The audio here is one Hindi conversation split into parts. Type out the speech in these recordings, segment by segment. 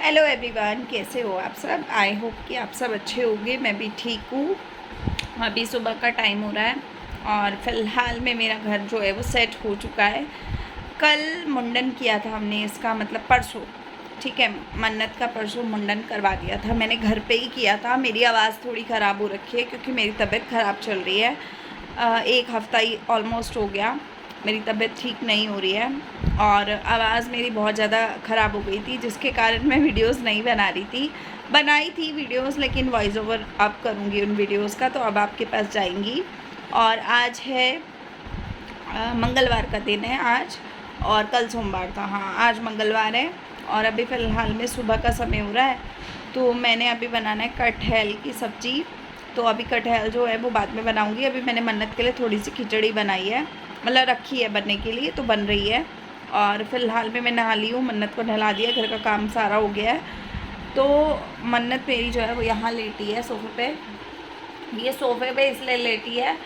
हेलो एवरीवन, कैसे हो आप सब। आई होप कि आप सब अच्छे होंगे। मैं भी ठीक हूँ। अभी सुबह का टाइम हो रहा है और फ़िलहाल में मेरा घर जो है वो सेट हो चुका है। कल मुंडन किया था हमने इसका, मतलब परसों, ठीक है। मन्नत का परसों मुंडन करवा दिया था मैंने, घर पे ही किया था। मेरी आवाज़ थोड़ी ख़राब हो रखी है क्योंकि मेरी तबीयत ख़राब चल रही है। एक हफ़्ता ही ऑलमोस्ट हो गया मेरी तबीयत ठीक नहीं हो रही है और आवाज़ मेरी बहुत ज़्यादा ख़राब हो गई थी, जिसके कारण मैं वीडियोस नहीं बना रही थी। बनाई थी वीडियोस लेकिन वॉइस ओवर अब करूँगी उन वीडियोस का, तो अब आपके पास जाएंगी। और आज है मंगलवार का दिन है आज, और कल सोमवार था। हाँ, आज मंगलवार है और अभी फ़िलहाल में सुबह का समय हो रहा है। तो मैंने अभी बनाना है कटहल की सब्ज़ी। तो अभी कटहल जो है वो बाद में बनाऊँगी। अभी मैंने मन्नत के लिए थोड़ी सी खिचड़ी बनाई है, मतलब रखी है बनने के लिए, तो बन रही है। और फ़िलहाल में मैं नहा ली हूँ, मन्नत को नहला दिया, घर का काम सारा हो गया है। तो मन्नत मेरी जो है वो यहाँ लेटी है सोफ़े पे। ये सोफ़े पे इसलिए लेटी है,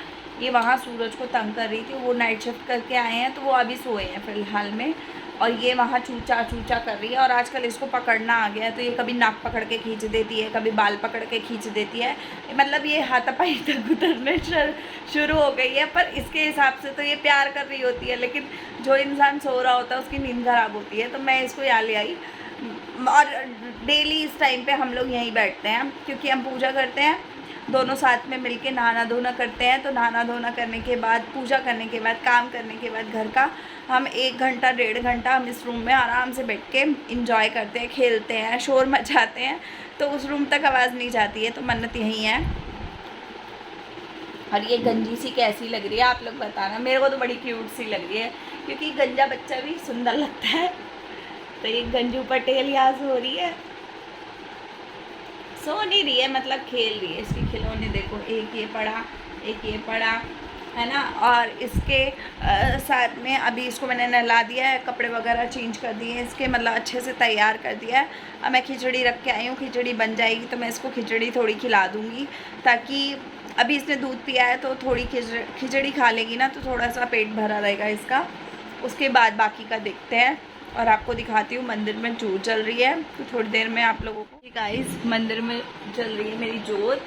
ये वहाँ सूरज को तंग कर रही थी। वो नाइट शिफ्ट करके आए हैं तो वो अभी सोए हैं फ़िलहाल में, और ये वहाँ चूचा चूचा कर रही है। और आजकल इसको पकड़ना आ गया है, तो ये कभी नाक पकड़ के खींच देती है, कभी बाल पकड़ के खींच देती है। मतलब ये हाथापाई तक उतरने शुरू हो गई है। पर इसके हिसाब से तो ये प्यार कर रही होती है, लेकिन जो इंसान सो रहा होता है उसकी नींद खराब होती है। तो मैं इसको यहाँ ले आई, और डेली इस टाइम पे हम लोग यहीं बैठते हैं क्योंकि हम पूजा करते हैं दोनों साथ में मिलके, नहाना धोना करते हैं। तो नहाना धोना करने के बाद, पूजा करने के बाद, काम करने के बाद घर का, हम 1 घंटा 1.5 घंटा हम इस रूम में आराम से बैठ के इंजॉय करते हैं, खेलते हैं, शोर मचाते हैं। तो उस रूम तक आवाज़ नहीं जाती है। तो मन्नत यहीं है। और ये गंजी सी कैसी लग रही है आप लोग बताना। मेरे को तो बड़ी क्यूट सी लग रही है क्योंकि गंजा बच्चा भी सुंदर लगता है। तो ये गंजू पटेल यहाँ सो रही है, सो नहीं रही है, मतलब खेल रही है। इसके खिलौने देखो, एक ये पड़ा, एक ये पड़ा, है ना। और इसके साथ में अभी इसको मैंने नहला दिया है, कपड़े वगैरह चेंज कर दिए हैं इसके, मतलब अच्छे से तैयार कर दिया है। अब मैं खिचड़ी रख के आई हूँ, खिचड़ी बन जाएगी तो मैं इसको खिचड़ी थोड़ी खिला दूँगी, ताकि अभी इसने दूध पिया है तो थोड़ी खिचड़ी खा लेगी ना, तो थोड़ा सा पेट भरा रहेगा इसका। उसके बाद बाकी का देखते हैं। और आपको दिखाती हूँ, मंदिर में जोत जल रही है, तो थोड़ी देर में आप लोगों को। गाइस, मंदिर में जल रही है मेरी जोत,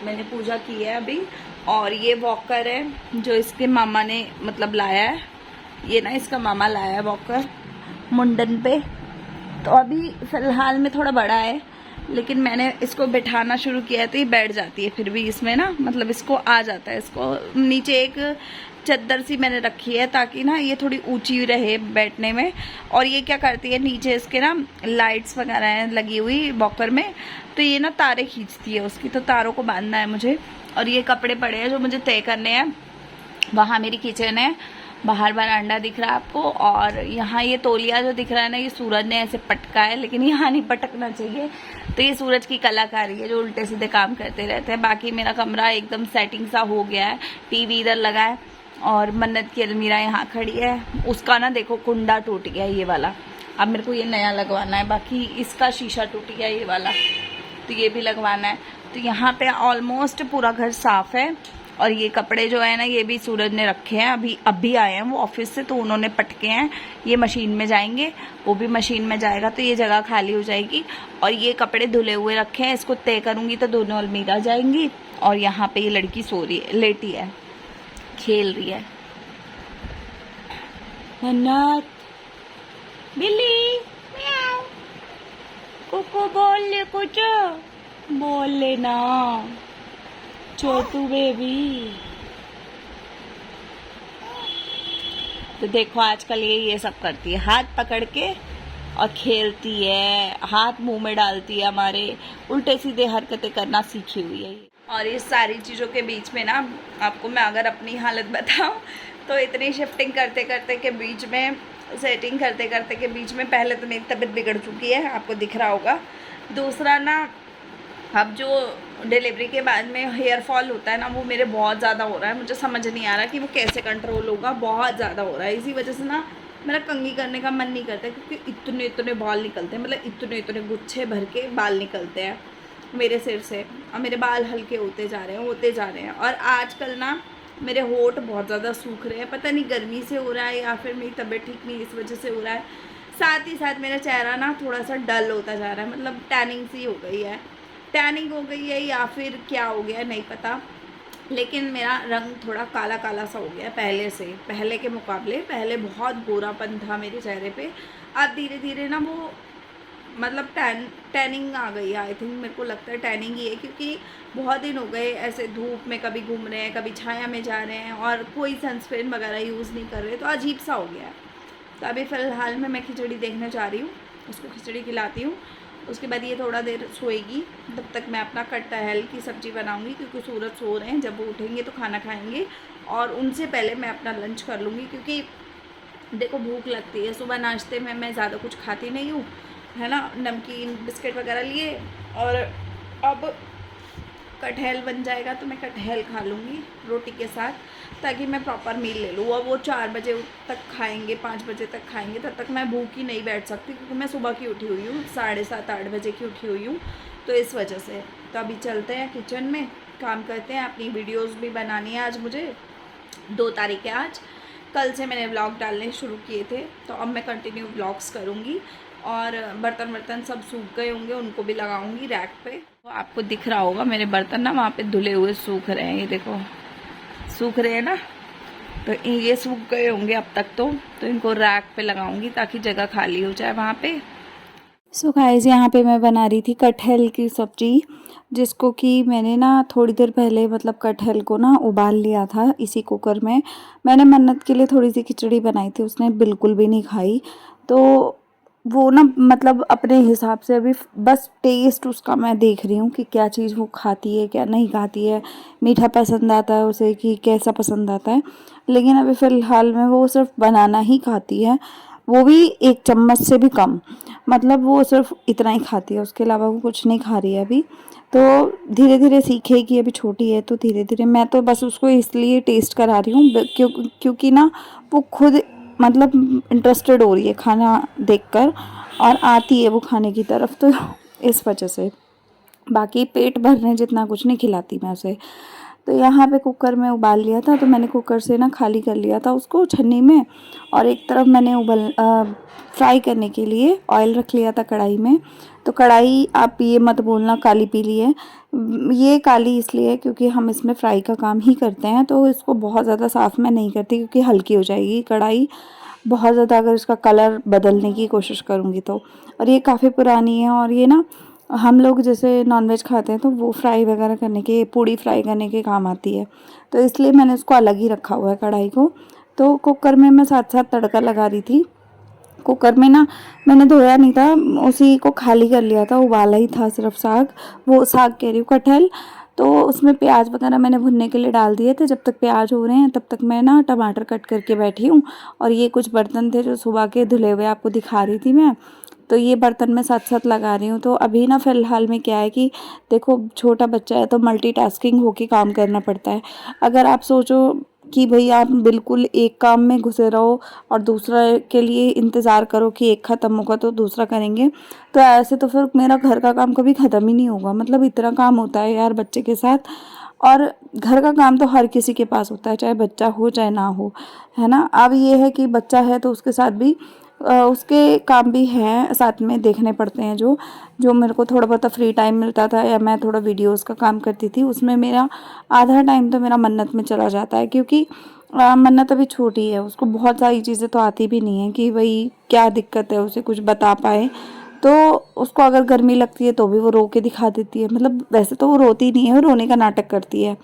मैंने पूजा की है अभी। और ये वॉकर है जो इसके मामा ने मतलब लाया है, ये ना इसका मामा लाया है वॉकर मुंडन पे। तो अभी फ़िलहाल में थोड़ा बड़ा है, लेकिन मैंने इसको बिठाना शुरू किया है तो ये बैठ जाती है फिर भी इसमें ना, मतलब इसको आ जाता है। इसको नीचे एक चद्दर सी मैंने रखी है ताकि ना ये थोड़ी ऊंची रहे बैठने में। और ये क्या करती है, नीचे इसके ना लाइट्स वगैरह हैं लगी हुई वॉकर में, तो ये ना तारे खींचती है उसकी, तो तारों को बांधना है मुझे। और ये कपड़े पड़े हैं जो मुझे तय करने हैं। वहाँ मेरी किचन है, बाहर बरांडा दिख रहा है आपको। और यहाँ ये तौलिया जो दिख रहा है ना, ये सूरज ने ऐसे पटका है, लेकिन यहाँ नहीं पटकना चाहिए। तो ये सूरज की कलाकारी है जो उल्टे सीधे काम करते रहते हैं। बाकी मेरा कमरा एकदम सेटिंग सा हो गया है, टीवी इधर लगा है और मन्नत की अलमीरा यहाँ खड़ी है। उसका ना देखो कुंडा टूट गया ये वाला, अब मेरे को ये नया लगवाना है। बाकी इसका शीशा टूट गया ये वाला, तो ये भी लगवाना है। तो यहाँ पे ऑलमोस्ट पूरा घर साफ है। और ये कपड़े जो है ना, ये भी सूरज ने रखे हैं, अभी आए हैं वो ऑफिस से, तो उन्होंने पटके हैं। ये मशीन में जाएंगे, वो भी मशीन में जाएगा, तो ये जगह खाली हो जाएगी। और ये कपड़े धुले हुए रखे हैं, इसको तय करूँगी तो दोनों अलमीरा जाएंगी। और यहाँ पे ये लड़की सो रही है, लेटी है, खेल रही है। मन्नत, बिल्ली, म्याऊ, कुकु बोल ले, कुछ बोल लेना, छोटू बेबी। तो देखो आजकल ये सब करती है, हाथ पकड़ के और खेलती है, हाथ मुंह में डालती है, हमारे उल्टे सीधे हरकतें करना सीखी हुई है। और इस सारी चीज़ों के बीच में ना, आपको मैं अगर अपनी हालत बताऊं तो इतनी शिफ्टिंग करते करते के बीच में, सेटिंग करते करते के बीच में, पहले तो मेरी तबीयत बिगड़ चुकी है, आपको दिख रहा होगा। दूसरा ना, अब जो डिलीवरी के बाद में हेयर फॉल होता है ना, वो मेरे बहुत ज़्यादा हो रहा है। मुझे समझ नहीं आ रहा कि वो कैसे कंट्रोल होगा, बहुत ज़्यादा हो रहा है। इसी वजह से ना मेरा कंघी करने का मन नहीं करता, क्योंकि इतने इतने बाल निकलते हैं, मतलब इतने इतने गुच्छे भर के बाल निकलते हैं मेरे सिर से। और मेरे बाल हल्के होते जा रहे हैं। और आजकल ना मेरे होंठ बहुत ज़्यादा सूख रहे हैं, पता नहीं गर्मी से हो रहा है या फिर मेरी तबीयत ठीक नहीं इस वजह से हो रहा है। साथ ही साथ मेरा चेहरा ना थोड़ा सा डल होता जा रहा है, मतलब टैनिंग सी हो गई है, टैनिंग हो गई है या फिर क्या हो गया नहीं पता, लेकिन मेरा रंग थोड़ा काला काला सा हो गया पहले से, पहले के मुकाबले। पहले बहुत गोरापन था मेरे चेहरे पे, अब धीरे धीरे ना वो मतलब टैनिंग आ गई है। आई थिंक मेरे को लगता है टैनिंग ही है, क्योंकि बहुत दिन हो गए ऐसे धूप में कभी घूम रहे हैं, कभी छाया में जा रहे हैं और कोई सनस्क्रीन वगैरह यूज़ नहीं कर रहे, तो अजीब सा हो गया है। तो अभी फ़िलहाल में मैं खिचड़ी देखने जा रही हूँ, उसको खिचड़ी खिलाती हूँ, उसके बाद ये थोड़ा देर सोएगी, तब तक मैं अपना कटहल की सब्ज़ी बनाऊँगी, क्योंकि सूरज सो रहे हैं, जब वो उठेंगे तो खाना खाएँगे और उनसे पहले मैं अपना लंच कर लूँगी, क्योंकि देखो भूख लगती है। सुबह नाश्ते में मैं ज़्यादा कुछ खाती नहीं हूँ, है ना, नमकीन बिस्किट वगैरह लिए, और अब कटहल बन जाएगा तो मैं कटहल खा लूँगी रोटी के साथ, ताकि मैं प्रॉपर मील ले लूँ। और वो 4 बजे तक खाएंगे, 5 बजे तक खाएंगे, तब तक मैं भूखी नहीं बैठ सकती, क्योंकि मैं सुबह की उठी हुई हूँ, 7:30-8 बजे की उठी हुई हूँ, तो इस वजह से। तो अभी चलते हैं किचन में, काम करते हैं। अपनी वीडियोस भी बनानी है आज मुझे, 2 तारीख है आज। कल से मैंने व्लॉग डालने शुरू किए थे, तो अब मैं कंटिन्यू व्लॉग्स करूँगी। और बर्तन वर्तन सब सूख गए होंगे, उनको भी लगाऊंगी रैक पे। तो आपको दिख रहा होगा मेरे बर्तन ना वहाँ पे धुले हुए सूख रहे हैं, ये देखो सूख रहे हैं ना, तो ये सूख गए होंगे अब तक। तो इनको रैक पे लगाऊंगी ताकि जगह खाली हो जाए वहाँ पे। सो गाइस, यहाँ पे मैं बना रही थी कटहल की सब्जी, जिसको कि मैंने ना थोड़ी देर पहले मतलब कटहल को ना उबाल लिया था इसी कुकर में। मैंने मन्नत के लिए थोड़ी सी खिचड़ी बनाई थी, उसने बिल्कुल भी नहीं खाई, तो वो ना मतलब अपने हिसाब से अभी बस टेस्ट उसका मैं देख रही हूँ कि क्या चीज़ वो खाती है क्या नहीं खाती है, मीठा पसंद आता है उसे कि कैसा पसंद आता है। लेकिन अभी फ़िलहाल में वो सिर्फ बनाना ही खाती है, वो भी 1 चम्मच से भी कम, मतलब वो सिर्फ इतना ही खाती है, उसके अलावा वो कुछ नहीं खा रही है अभी। तो धीरे धीरे सीखेगी, अभी छोटी है तो धीरे धीरे। मैं तो बस उसको इसलिए टेस्ट करा रही हूँ क्योंकि ना वो खुद मतलब इंटरेस्टेड हो रही है खाना देखकर, और आती है वो खाने की तरफ, तो इस वजह से। बाकी पेट भरने जितना कुछ नहीं खिलाती मैं उसे। तो यहाँ पे कुकर में उबाल लिया था, तो मैंने कुकर से ना खाली कर लिया था उसको छन्नी में, और एक तरफ मैंने फ्राई करने के लिए ऑयल रख लिया था कढ़ाई में। तो कढ़ाई आप ये मत बोलना काली पीली है, ये काली इसलिए है क्योंकि हम इसमें फ्राई का काम ही करते हैं, तो इसको बहुत ज़्यादा साफ़ मैं नहीं करती, क्योंकि हल्की हो जाएगी कढ़ाई बहुत ज़्यादा अगर इसका कलर बदलने की कोशिश करूँगी तो। और ये काफ़ी पुरानी है, और ये ना हम लोग जैसे नॉनवेज खाते हैं तो वो फ्राई वगैरह करने के, पूड़ी फ्राई करने के काम आती है, तो इसलिए मैंने उसको अलग ही रखा हुआ है कढ़ाई को। तो कुकर में मैं साथ साथ तड़का लगा रही थी। कुकर में ना मैंने धोया नहीं था, उसी को खाली कर लिया था, उबाला ही था सिर्फ साग, वो साग कह रही हूँ कटहल। तो उसमें प्याज वगैरह मैंने भुनने के लिए डाल दिए थे। जब तक प्याज हो रहे हैं तब तक मैं ना टमाटर कट करके बैठी हूँ, और ये कुछ बर्तन थे जो सुबह के धुले हुए आपको दिखा रही थी मैं, तो ये बर्तन मैं साथ साथ लगा रही हूँ। तो अभी ना फ़िलहाल में क्या है कि देखो छोटा बच्चा है तो मल्टीटास्किंग होके काम करना पड़ता है। अगर आप सोचो कि भाई आप बिल्कुल एक काम में घुसे रहो और दूसरा के लिए इंतज़ार करो कि एक ख़त्म होगा तो दूसरा करेंगे, तो ऐसे तो फिर मेरा घर का काम कभी ख़त्म ही नहीं होगा। मतलब इतना काम होता है यार बच्चे के साथ, और घर का काम तो हर किसी के पास होता है, चाहे बच्चा हो चाहे ना हो, है ना। अब ये है कि बच्चा है तो उसके साथ भी उसके काम भी हैं साथ में देखने पड़ते हैं। जो जो मेरे को थोड़ा बहुत फ्री टाइम मिलता था या मैं थोड़ा वीडियोस का काम करती थी, उसमें मेरा आधा टाइम तो मेरा मन्नत में चला जाता है, क्योंकि मन्नत अभी छोटी है, उसको बहुत सारी चीज़ें तो आती भी नहीं है कि भाई क्या दिक्कत है उसे कुछ बता पाए। तो उसको अगर गर्मी लगती है तो भी वो रो के दिखा देती है, मतलब वैसे तो वो रोती नहीं है, वो रोने का नाटक करती है,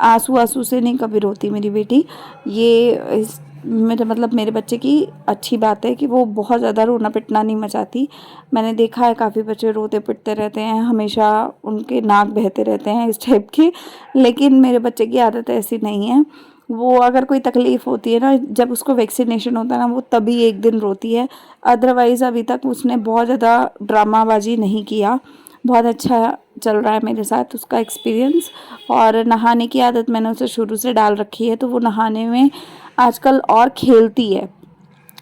आंसू आंसू से नहीं कभी रोती मेरी बेटी। ये मेरे मतलब मेरे बच्चे की अच्छी बात है कि वो बहुत ज़्यादा रोना पिटना नहीं मचाती। मैंने देखा है काफ़ी बच्चे रोते पिटते रहते हैं, हमेशा उनके नाक बहते रहते हैं इस टाइप के, लेकिन मेरे बच्चे की आदत ऐसी नहीं है। वो अगर कोई तकलीफ़ होती है ना, जब उसको वैक्सीनेशन होता है ना, वो तभी एक दिन रोती है, अदरवाइज़ अभी तक उसने बहुत ज़्यादा ड्रामाबाजी नहीं किया। बहुत अच्छा चल रहा है मेरे साथ उसका एक्सपीरियंस। और नहाने की आदत मैंने उसे शुरू से डाल रखी है, तो वो नहाने में आजकल और खेलती है,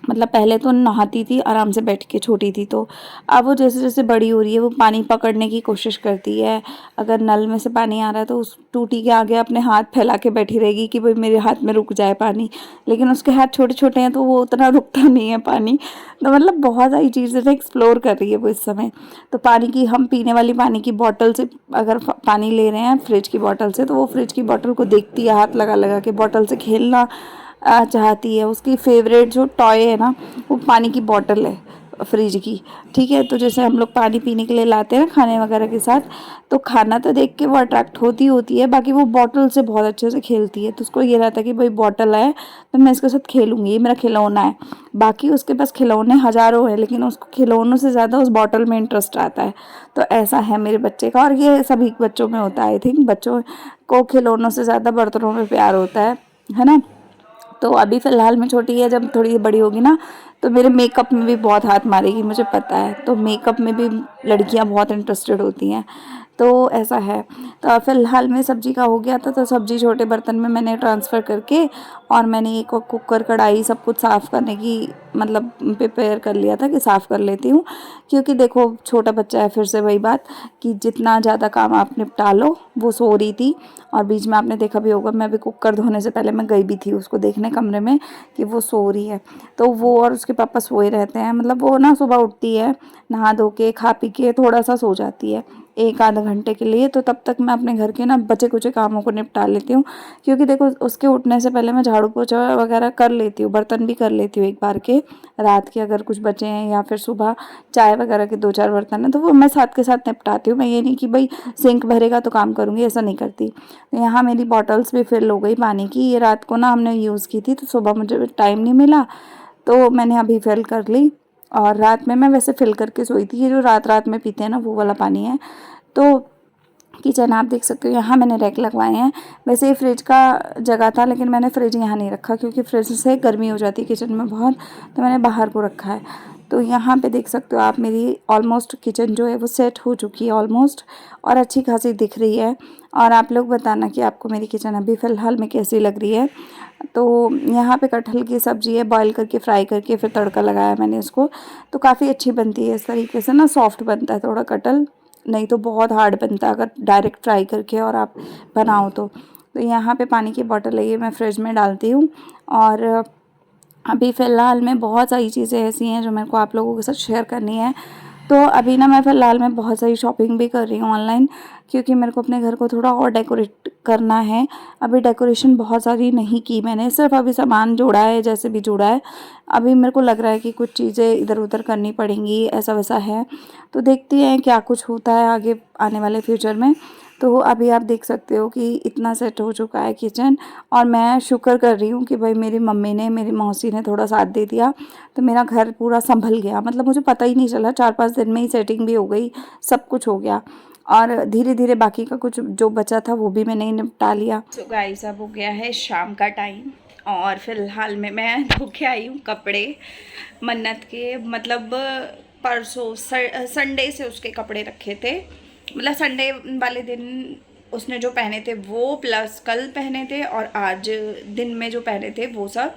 मतलब पहले तो नहाती थी आराम से बैठ के, छोटी थी तो। अब वो जैसे जैसे बड़ी हो रही है वो पानी पकड़ने की कोशिश करती है। अगर नल में से पानी आ रहा है तो उस टूटी के आगे अपने हाथ फैला के बैठी रहेगी कि भाई मेरे हाथ में रुक जाए पानी। लेकिन उसके हाथ छोटे छोटे हैं तो वो उतना रुकता नहीं है पानी। तो मतलब बहुत सारी चीज़ें एक्सप्लोर कर रही है वो इस समय। तो पानी की, हम पीने वाली पानी की बॉटल से अगर पानी ले रहे हैं फ्रिज की बॉटल से, तो वो फ्रिज की बॉटल को देखती है, हाथ लगा लगा के बॉटल से खेलना चाहती है। उसकी फेवरेट जो टॉय है ना वो पानी की बॉटल है फ्रिज की। ठीक है, तो जैसे हम लोग पानी पीने के लिए लाते हैं ना खाने वगैरह के साथ, तो खाना तो देख के वो अट्रैक्ट होती है, बाकी वो बॉटल से बहुत अच्छे से खेलती है। तो उसको ये रहता है कि भाई बॉटल है तो मैं इसके साथ खेलूंगी, ये मेरा खिलौना है। बाकी उसके पास खिलौने हज़ारों हैं लेकिन उसको खिलौनों से ज़्यादा उस बॉटल में इंटरेस्ट आता है। तो ऐसा है मेरे बच्चे का, और ये सभी बच्चों में होता है। आई थिंक बच्चों को खिलौनों से ज़्यादा बर्तनों में प्यार होता है ना। तो अभी फ़िलहाल में छोटी है, जब थोड़ी बड़ी होगी ना तो मेरे मेकअप में भी बहुत हाथ मारेगी, मुझे पता है। तो मेकअप में भी लड़कियां बहुत इंटरेस्टेड होती हैं, तो ऐसा है। तो फ़िलहाल में सब्ज़ी का हो गया था, तो सब्ज़ी छोटे बर्तन में मैंने ट्रांसफ़र करके, और मैंने एक कुकर कढ़ाई सब कुछ साफ़ करने की मतलब प्रिपेयर कर लिया था कि साफ़ कर लेती हूँ। क्योंकि देखो छोटा बच्चा है, फिर से वही बात कि जितना ज़्यादा काम आप निपटा लो। वो सो रही थी और बीच में आपने देखा भी होगा, मैं अभी कुकर धोने से पहले मैं गई भी थी उसको देखने कमरे में कि वो सो रही है। तो वो और उसके पापा सोए रहते हैं, मतलब वो ना सुबह उठती है, नहा धो के खा पी के थोड़ा सा सो जाती है 1 आधा घंटे के लिए। तो तब तक मैं अपने घर के ना बचे कुचे कामों को निपटा लेती हूँ। क्योंकि देखो उसके उठने से पहले मैं झाड़ू पोछा वगैरह कर लेती हूँ, बर्तन भी कर लेती हूँ एक बार के, रात के अगर कुछ बचे हैं या फिर सुबह चाय वगैरह के 2 4 बर्तन हैं तो वो मैं साथ के साथ निपटाती हूँ। मैं ये नहीं कि भाई सिंक भरेगा तो काम करूँगी, ऐसा नहीं करती। तो यहाँ मेरी बॉटल्स भी फिल हो गई पानी की। ये रात को ना हमने यूज़ की थी तो सुबह मुझे टाइम नहीं मिला, तो मैंने अभी फिल कर ली। और रात में मैं वैसे फिल करके सोई थी। ये जो रात रात में पीते हैं ना वो वाला पानी है। तो किचन आप देख सकते हो, यहाँ मैंने रैक लगवाए हैं। वैसे ये फ्रिज का जगह था लेकिन मैंने फ्रिज यहाँ नहीं रखा क्योंकि फ्रिज से गर्मी हो जाती है किचन में बहुत, तो मैंने बाहर को रखा है। तो यहाँ पे देख सकते हो आप, मेरी ऑलमोस्ट किचन जो है वो सेट हो चुकी है ऑलमोस्ट, और अच्छी खासी दिख रही है। और आप लोग बताना कि आपको मेरी किचन अभी फ़िलहाल में कैसी लग रही है। तो यहाँ पे कटहल की सब्ज़ी है, बॉईल करके फ्राई करके फिर तड़का लगाया मैंने इसको। तो काफ़ी अच्छी बनती है इस तरीके से ना, सॉफ्ट बनता है थोड़ा कटहल, नहीं तो बहुत हार्ड बनता है अगर डायरेक्ट फ्राई करके और आप बनाओ तो। यहाँ पे पानी की बॉटल है, ये मैं फ्रिज में डालती हूँ। और अभी फ़िलहाल में बहुत सारी चीज़ें ऐसी हैं जो मेरे को आप लोगों के साथ शेयर करनी है। तो अभी ना मैं फ़िलहाल में बहुत सारी शॉपिंग भी कर रही हूँ ऑनलाइन, क्योंकि मेरे को अपने घर को थोड़ा और डेकोरेट करना है। अभी डेकोरेशन बहुत सारी नहीं की मैंने, सिर्फ अभी सामान जोड़ा है जैसे भी जोड़ा है। अभी मेरे को लग रहा है कि कुछ चीज़ें इधर उधर करनी पड़ेंगी, ऐसा वैसा है। तो देखते हैं क्या कुछ होता है आगे आने वाले फ्यूचर में। तो अभी आप देख सकते हो कि इतना सेट हो चुका है किचन। और मैं शुक्र कर रही हूँ कि भाई मेरी मम्मी ने, मेरी मौसी ने थोड़ा साथ दे दिया तो मेरा घर पूरा संभल गया। मतलब मुझे पता ही नहीं चला, 4 5 दिन में ही सेटिंग भी हो गई, सब कुछ हो गया। और धीरे धीरे बाकी का कुछ जो बचा था वो भी मैंने निपटा लिया। तो गाइस अब हो गया है शाम का टाइम, और फ़िलहाल में मैं धो के आई हूँ कपड़े मन्नत के। मतलब परसों संडे से उसके कपड़े रखे थे, मतलब संडे वाले दिन उसने जो पहने थे वो, प्लस कल पहने थे और आज दिन में जो पहने थे वो सब।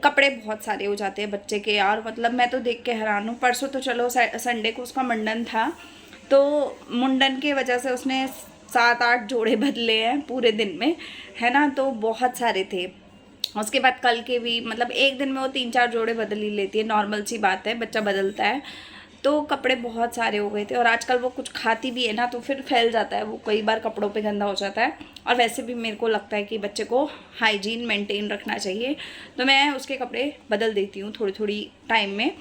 कपड़े बहुत सारे हो जाते हैं बच्चे के यार, मतलब मैं तो देख के हैरान हूँ। परसों तो चलो संडे को उसका मुंडन था, तो मुंडन की वजह से उसने 7 8 जोड़े बदले हैं पूरे दिन में, है ना। तो बहुत सारे थे। उसके बाद कल के भी, मतलब एक दिन में वो 3 4 जोड़े बदल ही लेती है, नॉर्मल सी बात है, बच्चा बदलता है। तो कपड़े बहुत सारे हो गए थे, और आजकल वो कुछ खाती भी है ना तो फिर फैल जाता है वो, कई बार कपड़ों पे गंदा हो जाता है। और वैसे भी मेरे को लगता है कि बच्चे को हाइजीन मेंटेन रखना चाहिए, तो मैं उसके कपड़े बदल देती हूँ थोड़ी थोड़ी टाइम में।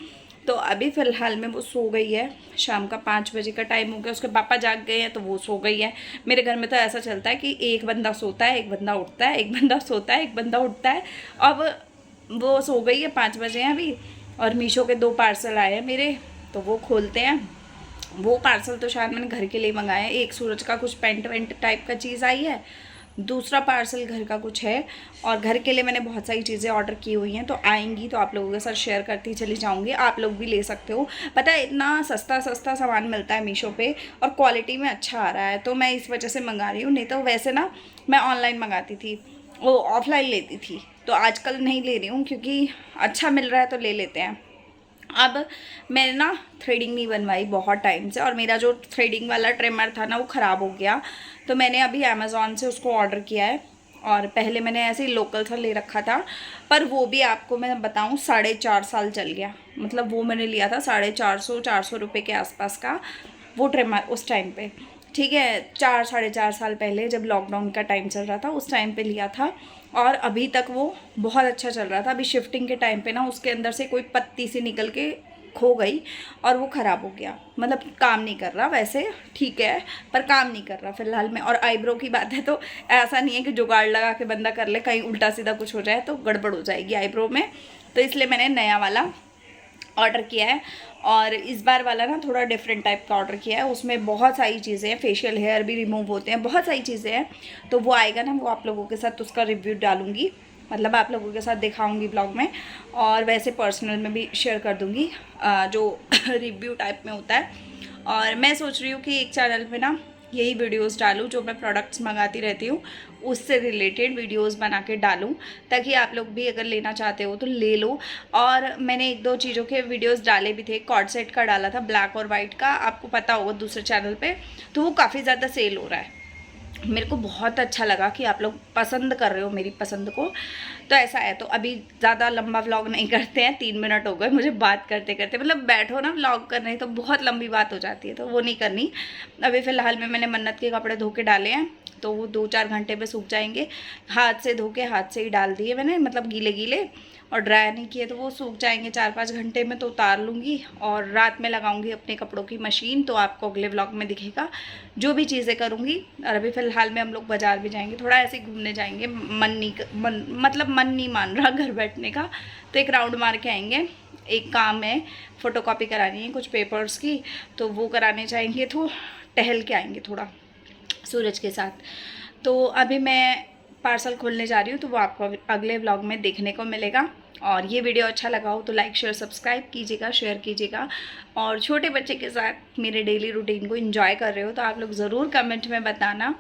तो अभी फ़िलहाल में वो सो गई है, शाम का 5 बजे का टाइम हो गया, उसके पापा जाग गए हैं तो वो सो गई है। मेरे घर में तो ऐसा चलता है कि एक बंदा सोता है, एक बंदा उठता है, एक बंदा सोता है, एक बंदा उठता है। अब वो सो गई है, 5 बजे हैं अभी। और मीशो के 2 पार्सल आए हैं मेरे, तो वो खोलते हैं। वो पार्सल तो शायद मैंने घर के लिए मंगाया है। एक सूरज का कुछ पेंट वेंट टाइप का चीज़ आई है, दूसरा पार्सल घर का कुछ है, और घर के लिए मैंने बहुत सारी चीज़ें ऑर्डर की हुई हैं, तो आएंगी तो आप लोगों के साथ शेयर करती चली जाऊंगी। आप लोग भी ले सकते हो, पता है इतना सस्ता सस्ता सामान मिलता है मीशो पे, और क्वालिटी में अच्छा आ रहा है, तो मैं इस वजह से मंगा रही हूँ। नहीं तो वैसे ना मैं ऑनलाइन मंगाती थी, वो ऑफलाइन लेती थी, तो आजकल नहीं ले रही हूँ क्योंकि अच्छा मिल रहा है तो ले लेते हैं। अब मैंने ना थ्रेडिंग नहीं बनवाई बहुत टाइम से, और मेरा जो थ्रेडिंग वाला ट्रिमर था ना वो ख़राब हो गया, तो मैंने अभी अमेज़ॉन से उसको ऑर्डर किया है। और पहले मैंने ऐसे ही लोकल सा ले रखा था, पर वो भी आपको मैं बताऊं 4.5 साल चल गया। मतलब वो मैंने लिया था 450 रुपये के आसपास का वो ट्रिमर उस टाइम पे, ठीक है, 4-4.5 साल पहले जब लॉकडाउन का टाइम चल रहा था उस टाइम पे लिया था, और अभी तक वो बहुत अच्छा चल रहा था। अभी शिफ्टिंग के टाइम पे ना उसके अंदर से कोई पत्ती सी निकल के खो गई और वो ख़राब हो गया, मतलब काम नहीं कर रहा। वैसे ठीक है पर काम नहीं कर रहा फ़िलहाल में। और आईब्रो की बात है तो ऐसा नहीं है कि जुगाड़ लगा के बंदा कर ले, कहीं उल्टा सीधा कुछ हो जाए तो गड़बड़ हो जाएगी आईब्रो में, तो इसलिए मैंने नया वाला ऑर्डर किया है। और इस बार वाला ना थोड़ा डिफरेंट टाइप का ऑर्डर किया है, उसमें बहुत सारी चीज़ें हैं, फेशियल हेयर भी रिमूव होते हैं, बहुत सारी चीज़ें हैं। तो वो आएगा ना, वो आप लोगों के साथ उसका रिव्यू डालूंगी, मतलब आप लोगों के साथ दिखाऊंगी ब्लॉग में, और वैसे पर्सनल में भी शेयर कर दूंगी जो रिव्यू टाइप में होता है। और मैं सोच रही हूँ कि एक चैनल पे ना यही वीडियोस डालूँ, जो मैं प्रोडक्ट्स मंगाती रहती हूँ उससे रिलेटेड वीडियोस बना के डालूँ, ताकि आप लोग भी अगर लेना चाहते हो तो ले लो। और मैंने 1-2 चीज़ों के वीडियोस डाले भी थे, कॉर्ड सेट का डाला था, ब्लैक और वाइट का, आपको पता होगा दूसरे चैनल पे, तो वो काफ़ी ज़्यादा सेल हो रहा है। मेरे को बहुत अच्छा लगा कि आप लोग पसंद कर रहे हो मेरी पसंद को, तो ऐसा है। तो अभी ज़्यादा लंबा व्लॉग नहीं करते हैं, 3 मिनट हो गए मुझे बात करते करते, मतलब बैठो ना व्लॉग करने तो बहुत लंबी बात हो जाती है, तो वो नहीं करनी। अभी फ़िलहाल में मैंने मन्नत के कपड़े धो के डाले हैं, तो वो 2-4 घंटे में सूख जाएंगे। हाथ से धो के हाथ से ही डाल दिए मैंने, मतलब गीले गीले, और ड्राई नहीं किए, तो वो सूख जाएंगे 4-5 घंटे में, तो उतार लूँगी और रात में लगाऊंगी अपने कपड़ों की मशीन, तो आपको अगले व्लॉग में दिखेगा जो भी चीज़ें करूँगी। और अभी फ़िलहाल में हम लोग बाज़ार भी जाएंगे, थोड़ा ऐसे घूमने जाएंगे, मतलब मन नहीं मान रहा घर बैठने का, तो एक राउंड मार के आएंगे। एक काम है, फ़ोटोकॉपी करानी है कुछ पेपर्स की, तो वो कराने जाएंगे, तो टहल के आएंगे थोड़ा सूरज के साथ। तो अभी मैं पार्सल खोलने जा रही हूँ, तो वो आपको अगले व्लॉग में देखने को मिलेगा। और ये वीडियो अच्छा लगा हो तो लाइक शेयर सब्सक्राइब कीजिएगा, शेयर कीजिएगा। और छोटे बच्चे के साथ मेरे डेली रूटीन को एंजॉय कर रहे हो तो आप लोग ज़रूर कमेंट में बताना।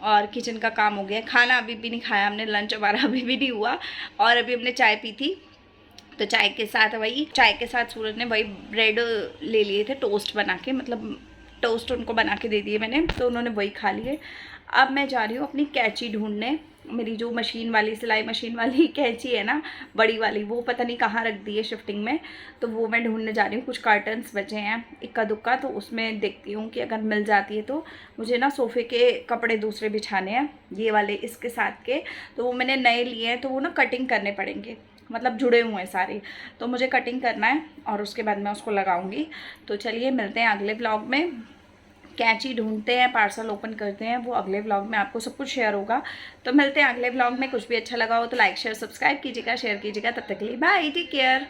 और किचन का काम हो गया, खाना अभी भी नहीं खाया हमने, लंच हमारा अभी भी नहीं हुआ, और अभी हमने चाय पी थी, तो चाय के साथ सूरज ने वही ब्रेड ले लिए थे टोस्ट बना के, मतलब टोस्ट उनको बना के दे दिए मैंने, तो उन्होंने वही खा लिए। अब मैं जा रही हूँ अपनी कैंची ढूंढने, मेरी जो मशीन वाली सिलाई मशीन वाली कैंची है ना बड़ी वाली, वो पता नहीं कहाँ रख दी है शिफ्टिंग में, तो वो मैं ढूंढने जा रही हूँ। कुछ कर्टन्स बचे हैं इक्का दुक्का, तो उसमें देखती हूँ कि अगर मिल जाती है तो। मुझे ना सोफ़े के कपड़े दूसरे बिछाने हैं, ये वाले इसके साथ के, तो वो मैंने नए लिए हैं, तो वो ना कटिंग करने पड़ेंगे, मतलब जुड़े हुए हैं सारे, तो मुझे कटिंग करना है और उसके बाद मैं उसको लगाऊंगी। तो चलिए मिलते हैं अगले व्लॉग में, कैंची ढूंढते हैं, पार्सल ओपन करते हैं, वो अगले व्लॉग में आपको सब कुछ शेयर होगा। तो मिलते हैं अगले व्लॉग में। कुछ भी अच्छा लगा हो तो लाइक शेयर सब्सक्राइब कीजिएगा, शेयर कीजिएगा। तब तक के लिए बाय, टेक केयर।